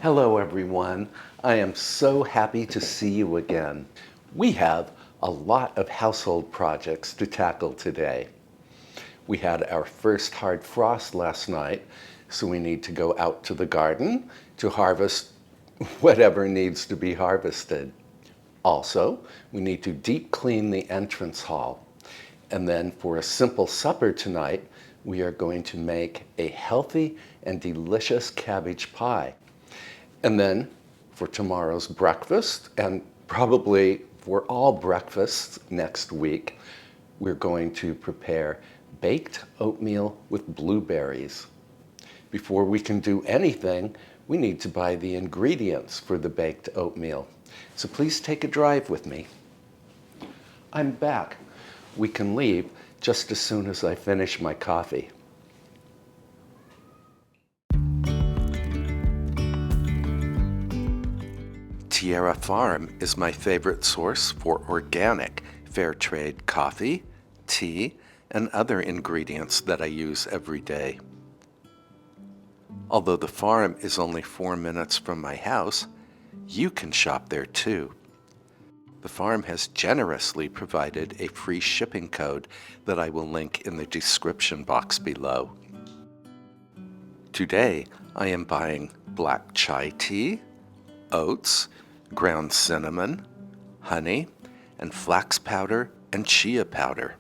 Hello everyone. I am so happy to see you again. We have a lot of household projects to tackle today. We had our first hard frost last night, so we need to go out to the garden to harvest whatever needs to be harvested. Also, we need to deep clean the entrance hall. And then for a simple supper tonight, we are going to make a healthy and delicious cabbage pie. And then for tomorrow's breakfast, and probably for all breakfasts next week, we're going to prepare baked oatmeal with blueberries. Before we can do anything, we need to buy the ingredients for the baked oatmeal. So please take a drive with me. I'm back. We can leave just as soon as I finish my coffee. Tierra Farm is my favorite source for organic, fair trade coffee, tea, and other ingredients that I use every day. Although the farm is only 4 minutes from my house, you can shop there too. The farm has generously provided a free shipping code that I will link in the description box below. Today, I am buying black chai tea, oats, ground cinnamon, honey, and flax powder and chia powder.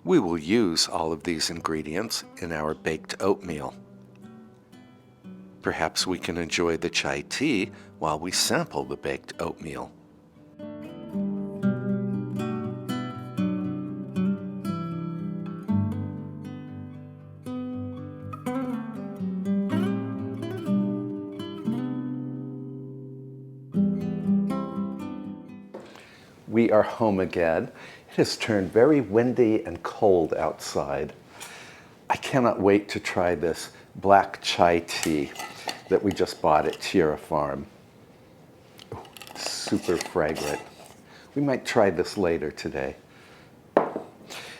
We will use all of these ingredients in our baked oatmeal. Perhaps we can enjoy the chai tea while we sample the baked oatmeal. We are home again. It has turned very windy and cold outside. I cannot wait to try this black chai tea that we just bought at Tierra Farm. Ooh, super fragrant. We might try this later today.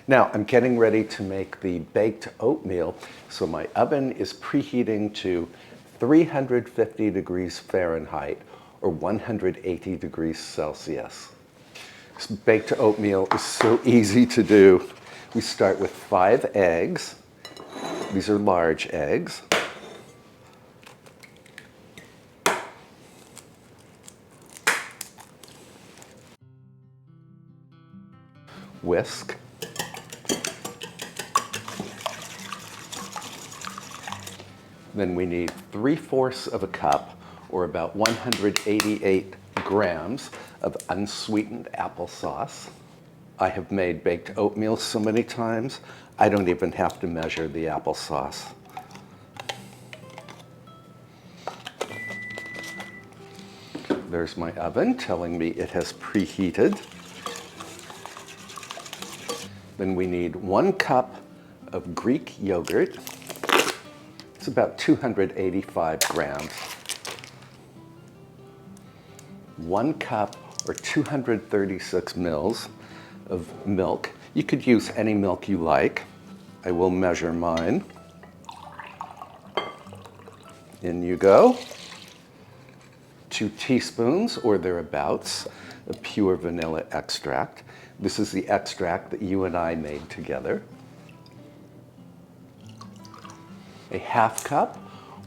Now, I'm getting ready to make the baked oatmeal, so my oven is preheating to 350 degrees Fahrenheit or 180 degrees Celsius. This baked oatmeal is so easy to do. We start with 5 eggs. These are large eggs. Whisk. Then we need 3/4 of a cup, or about 188 grams of unsweetened applesauce. I have made baked oatmeal so many times, I don't even have to measure the applesauce. There's my oven telling me it has preheated. Then we need 1 cup of Greek yogurt. It's about 285 grams. 1 cup or 236 mils of milk. You could use any milk you like. I will measure mine. In you go. 2 teaspoons or thereabouts of pure vanilla extract. This is the extract that you and I made together. A 1/2 cup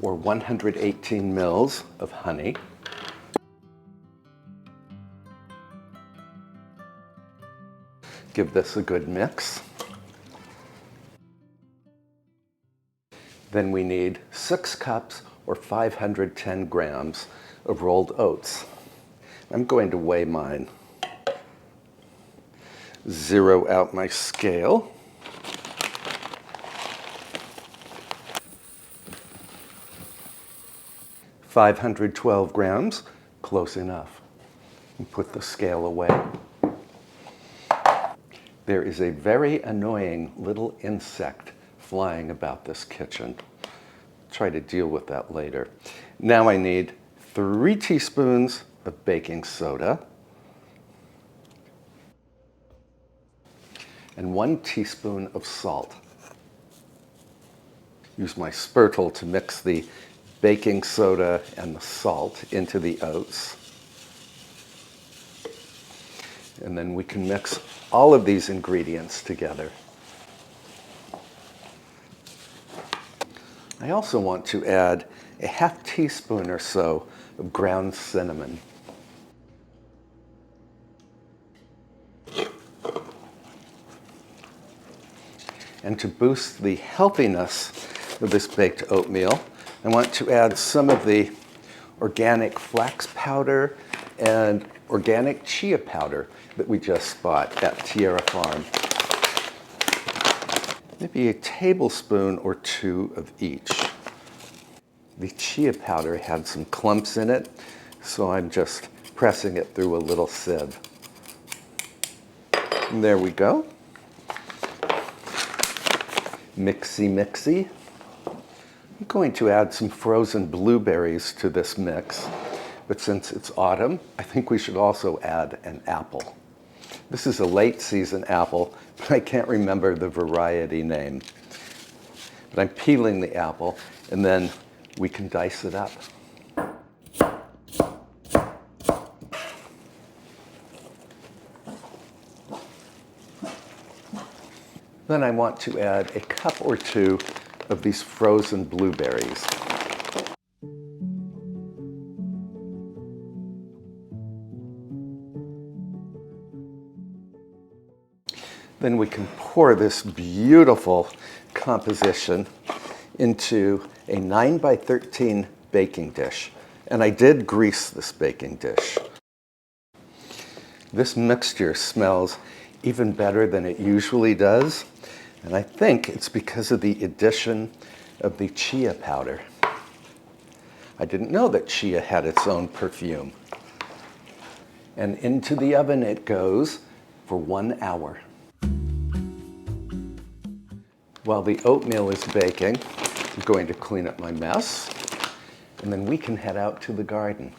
or 118 mils of honey. Give this a good mix. Then we need 6 cups or 510 grams of rolled oats. I'm going to weigh mine. Zero out my scale. $512 grams, close enough. And put the scale away. There is a very annoying little insect flying about this kitchen. Try to deal with that later. Now I need 3 teaspoons of baking soda and 1 teaspoon of salt. Use my spurtle to mix the baking soda and the salt into the oats. And then we can mix all of these ingredients together. I also want to add a half teaspoon or so of ground cinnamon. And to boost the healthiness of this baked oatmeal, I want to add some of the organic flax powder and organic chia powder that we just bought at Tierra Farm. Maybe a tablespoon or two of each. The chia powder had some clumps in it, so I'm just pressing it through a little sieve. And there we go. Mixy, mixy. I'm going to add some frozen blueberries to this mix, but since it's autumn, I think we should also add an apple. This is a late season apple, but I can't remember the variety name. But I'm peeling the apple, and then we can dice it up. Then I want to add a cup or two of these frozen blueberries. Then we can pour this beautiful composition into a 9 by 13 baking dish. And I did grease this baking dish. This mixture smells even better than it usually does. And I think it's because of the addition of the chia powder. I didn't know that chia had its own perfume. And into the oven it goes for 1 hour. While the oatmeal is baking, I'm going to clean up my mess, and then we can head out to the garden.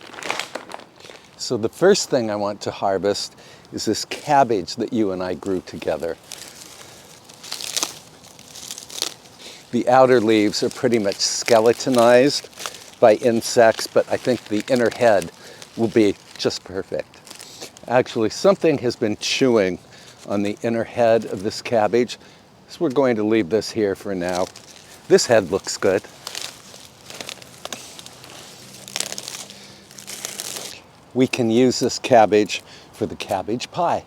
So the first thing I want to harvest is this cabbage that you and I grew together. The outer leaves are pretty much skeletonized by insects, but I think the inner head will be just perfect. Actually, something has been chewing on the inner head of this cabbage, so we're going to leave this here for now. This head looks good. We can use this cabbage for the cabbage pie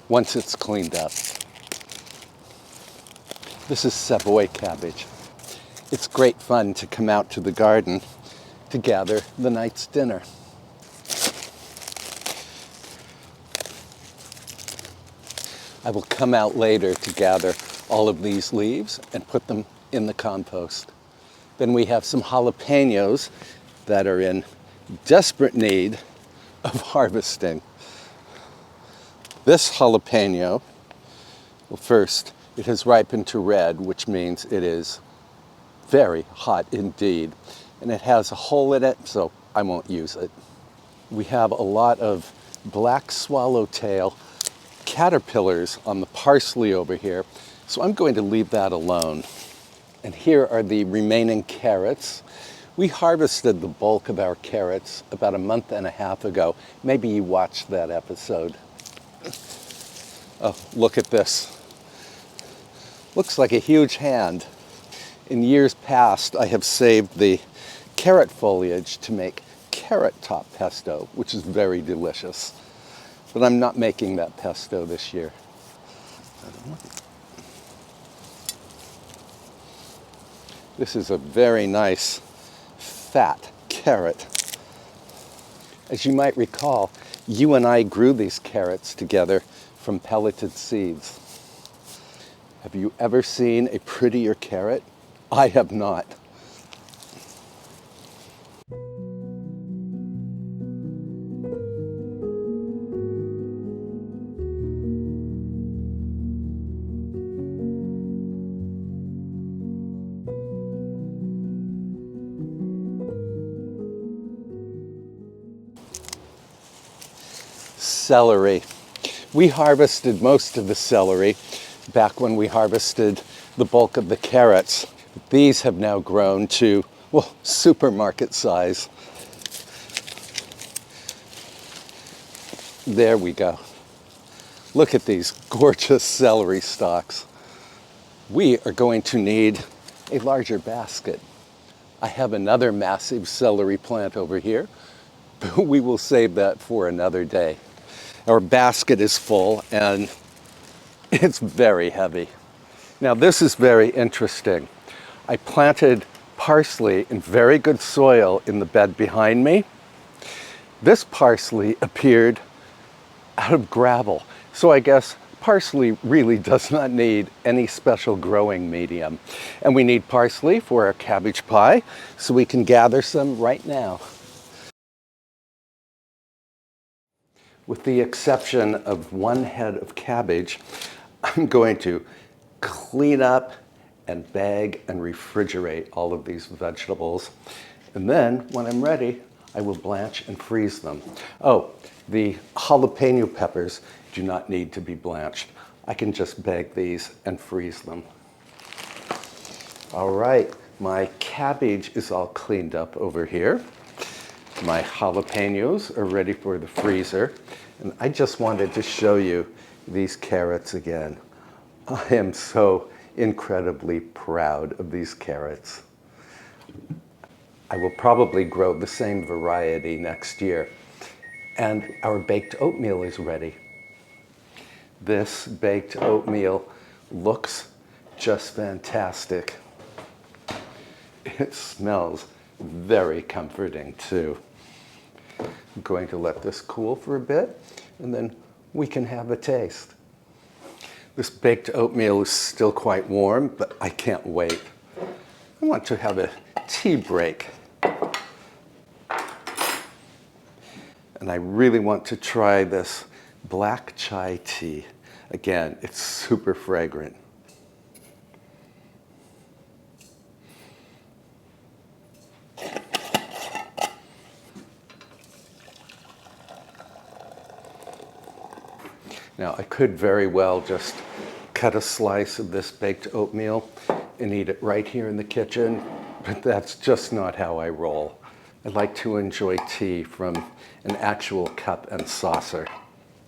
once it's cleaned up. This is Savoy cabbage. It's great fun to come out to the garden to gather the night's dinner. I will come out later to gather all of these leaves and put them in the compost. Then we have some jalapenos that are in desperate need of harvesting. This jalapeno, well, first, it has ripened to red, which means it is very hot indeed. And it has a hole in it, so I won't use it. We have a lot of black swallowtail caterpillars on the parsley over here, so I'm going to leave that alone. And here are the remaining carrots. We harvested the bulk of our carrots about a month and a half ago. Maybe you watched that episode. Oh, look at this. Looks like a huge hand. In years past, I have saved the carrot foliage to make carrot top pesto, which is very delicious. But I'm not making that pesto this year. This is a very nice, fat carrot. As you might recall, you and I grew these carrots together from pelleted seeds. Have you ever seen a prettier carrot? I have not. Celery. We harvested most of the celery back when we harvested the bulk of the carrots. These have now grown to, well, supermarket size. There we go. Look at these gorgeous celery stalks. We are going to need a larger basket. I have another massive celery plant over here, but we will save that for another day. Our basket is full and it's very heavy. Now this is very interesting. I planted parsley in very good soil in the bed behind me. This parsley appeared out of gravel. So I guess parsley really does not need any special growing medium. And we need parsley for our cabbage pie, so we can gather some right now. With the exception of one head of cabbage, I'm going to clean up and bag and refrigerate all of these vegetables. And then when I'm ready, I will blanch and freeze them. Oh, the jalapeno peppers do not need to be blanched. I can just bag these and freeze them. All right, my cabbage is all cleaned up over here. My jalapenos are ready for the freezer. And I just wanted to show you these carrots again. I am so incredibly proud of these carrots. I will probably grow the same variety next year. And our baked oatmeal is ready. This baked oatmeal looks just fantastic. It smells very comforting too. I'm going to let this cool for a bit and then we can have a taste. This baked oatmeal is still quite warm, but I can't wait. I want to have a tea break. And I really want to try this black chai tea. Again, it's super fragrant. Now, I could very well just cut a slice of this baked oatmeal and eat it right here in the kitchen, but that's just not how I roll. I like to enjoy tea from an actual cup and saucer.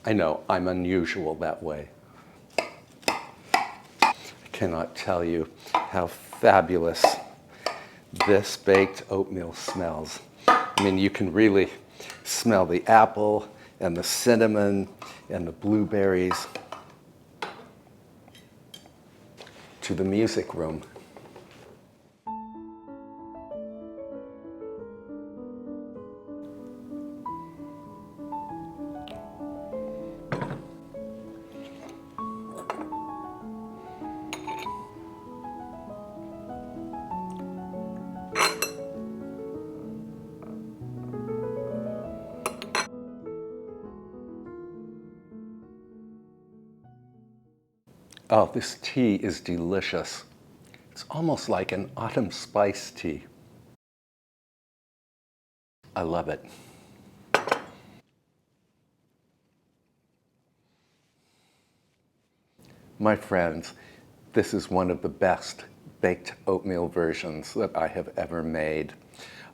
I know, I'm unusual that way. I cannot tell you how fabulous this baked oatmeal smells. I mean, you can really smell the apple and the cinnamon and the blueberries. To the music room. Oh, this tea is delicious. It's almost like an autumn spice tea. I love it. My friends, this is one of the best baked oatmeal versions that I have ever made.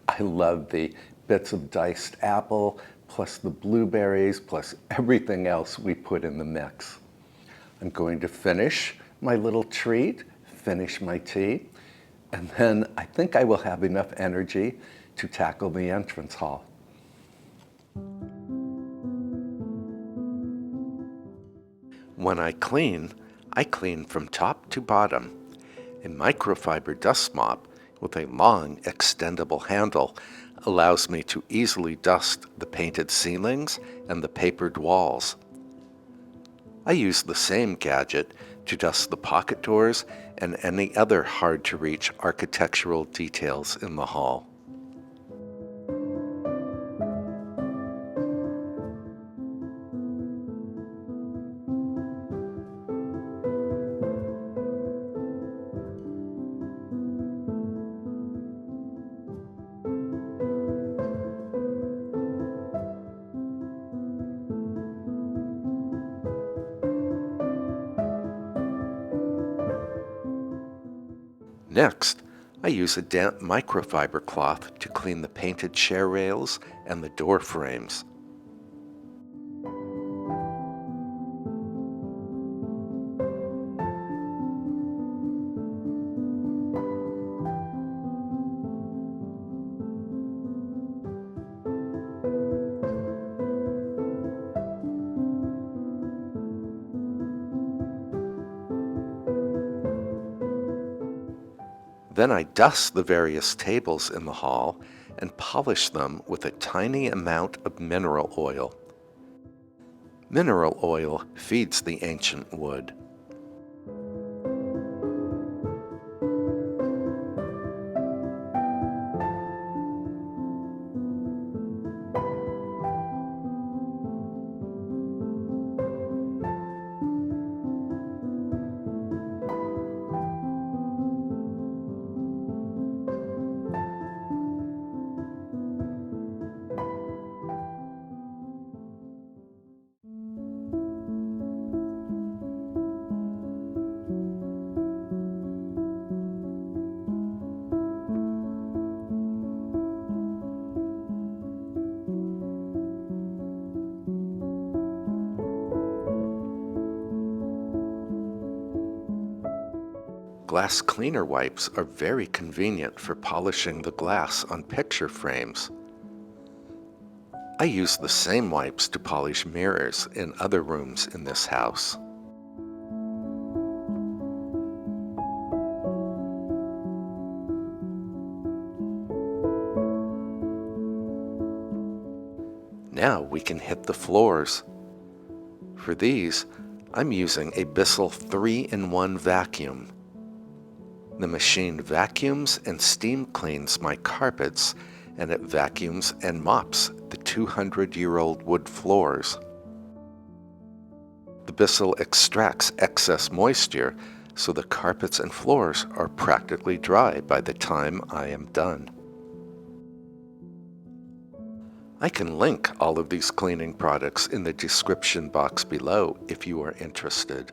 I love the bits of diced apple, plus the blueberries, plus everything else we put in the mix. I'm going to finish my little treat, finish my tea, and then I think I will have enough energy to tackle the entrance hall. When I clean from top to bottom. A microfiber dust mop with a long extendable handle allows me to easily dust the painted ceilings and the papered walls. I use the same gadget to dust the pocket doors and any other hard-to-reach architectural details in the hall. Next, I use a damp microfiber cloth to clean the painted chair rails and the door frames. Then I dust the various tables in the hall and polish them with a tiny amount of mineral oil. Mineral oil feeds the ancient wood. Glass cleaner wipes are very convenient for polishing the glass on picture frames. I use the same wipes to polish mirrors in other rooms in this house. Now we can hit the floors. For these, I'm using a Bissell 3-in-1 vacuum. The machine vacuums and steam cleans my carpets, and it vacuums and mops the 200-year-old wood floors. The Bissell extracts excess moisture, so the carpets and floors are practically dry by the time I am done. I can link all of these cleaning products in the description box below if you are interested.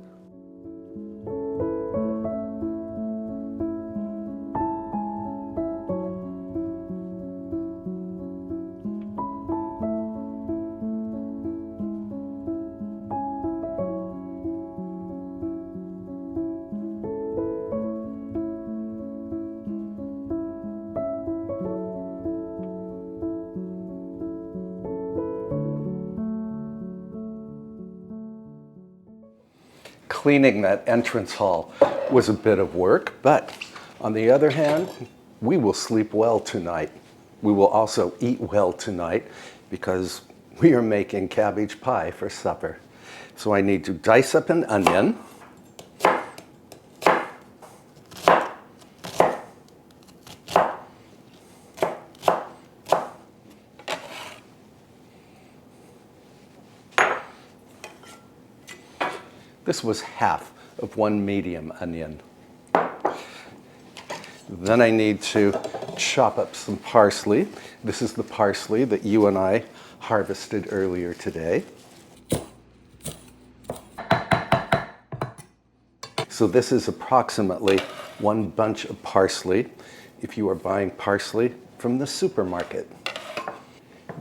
Cleaning that entrance hall was a bit of work, but on the other hand, we will sleep well tonight. We will also eat well tonight because we are making cabbage pie for supper. So I need to dice up an onion. This was half of one medium onion. Then I need to chop up some parsley. This is the parsley that you and I harvested earlier today. So this is approximately one bunch of parsley if you are buying parsley from the supermarket.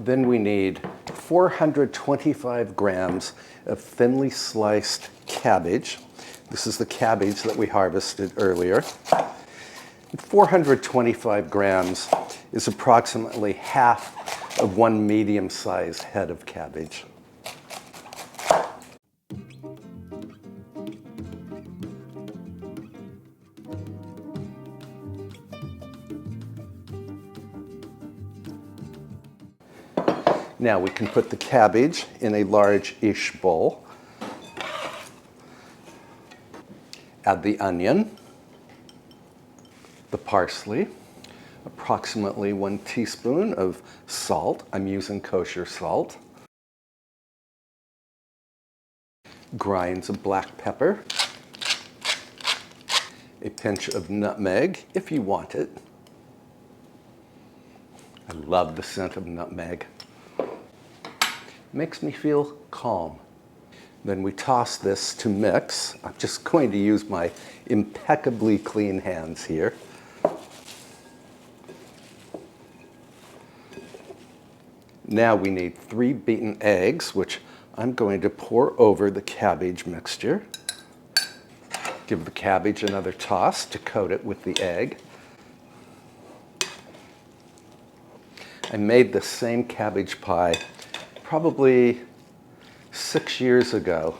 Then we need 425 grams of thinly sliced cabbage. This is the cabbage that we harvested earlier. 425 grams is approximately half of one medium-sized head of cabbage. Now we can put the cabbage in a large-ish bowl. Add the onion, the parsley, approximately 1 teaspoon of salt. I'm using kosher salt. Grinds of black pepper. A pinch of nutmeg if you want it. I love the scent of nutmeg. Makes me feel calm. Then we toss this to mix. I'm just going to use my impeccably clean hands here. Now we need 3 beaten eggs, which I'm going to pour over the cabbage mixture. Give the cabbage another toss to coat it with the egg. I made the same cabbage pie probably 6 years ago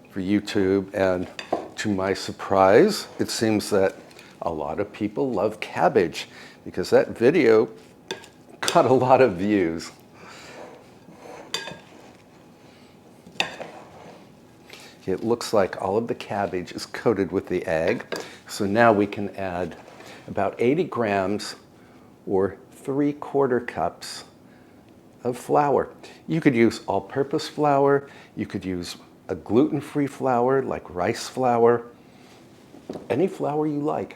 for YouTube, and to my surprise, it seems that a lot of people love cabbage because that video got a lot of views. It looks like all of the cabbage is coated with the egg. So now we can add about 80 grams or 3/4 cups of flour. You could use all-purpose flour. You could use a gluten-free flour like rice flour. Any flour you like.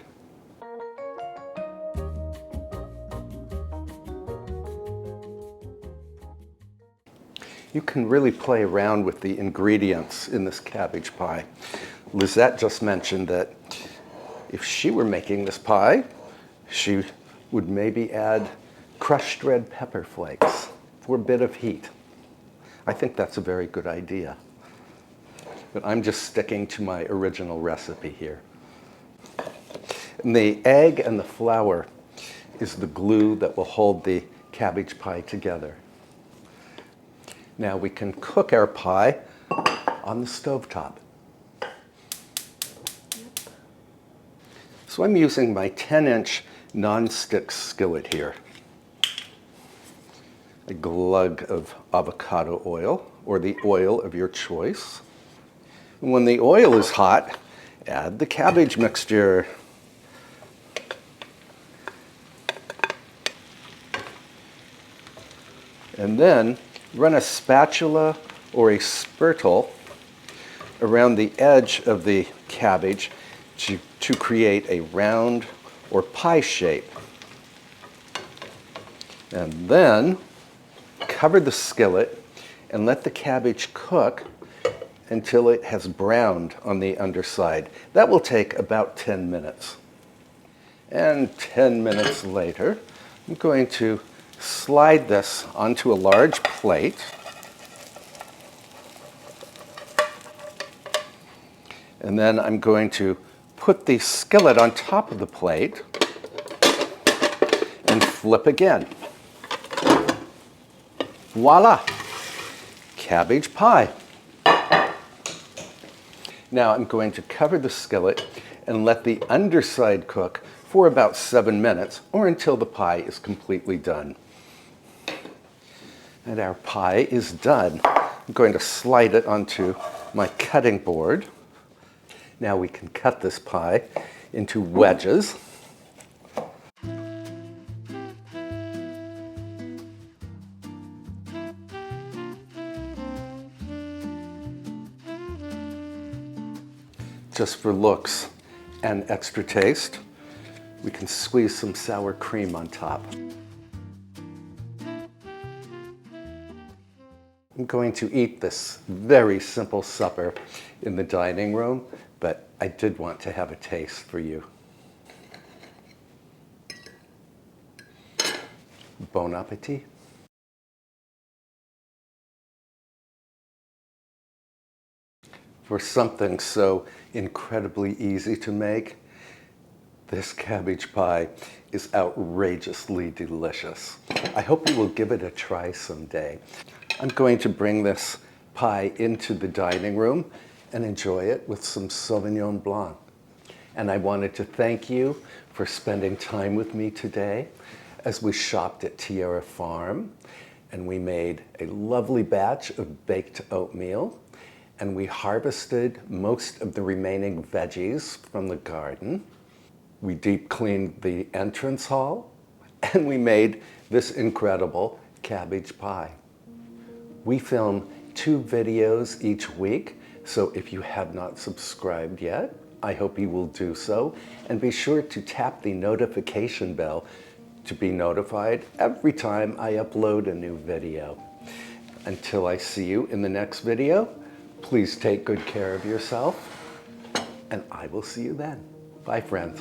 You can really play around with the ingredients in this cabbage pie. Lizette just mentioned that if she were making this pie, she would maybe add crushed red pepper flakes for a bit of heat. I think that's a very good idea. But I'm just sticking to my original recipe here. And the egg and the flour is the glue that will hold the cabbage pie together. Now we can cook our pie on the stovetop. So I'm using my 10-inch non-stick skillet here. A glug of avocado oil, or the oil of your choice. And when the oil is hot, add the cabbage mixture. And then run a spatula or a spurtle around the edge of the cabbage to create a round or pie shape. And then cover the skillet and let the cabbage cook until it has browned on the underside. That will take about 10 minutes. And 10 minutes later, I'm going to slide this onto a large plate. And then I'm going to put the skillet on top of the plate and flip again. Voila! Cabbage pie. Now I'm going to cover the skillet and let the underside cook for about 7 minutes or until the pie is completely done. And our pie is done. I'm going to slide it onto my cutting board. Now we can cut this pie into wedges. Just for looks and extra taste, we can squeeze some sour cream on top. I'm going to eat this very simple supper in the dining room, but I did want to have a taste for you. Bon appetit. For something so incredibly easy to make, this cabbage pie is outrageously delicious. I hope you will give it a try someday. I'm going to bring this pie into the dining room and enjoy it with some Sauvignon Blanc. And I wanted to thank you for spending time with me today as we shopped at Tierra Farm and we made a lovely batch of baked oatmeal and we harvested most of the remaining veggies from the garden. We deep cleaned the entrance hall and we made this incredible cabbage pie. We film 2 videos each week, so if you have not subscribed yet, I hope you will do so, and be sure to tap the notification bell to be notified every time I upload a new video. Until I see you in the next video, please take good care of yourself, and I will see you then. Bye, friends.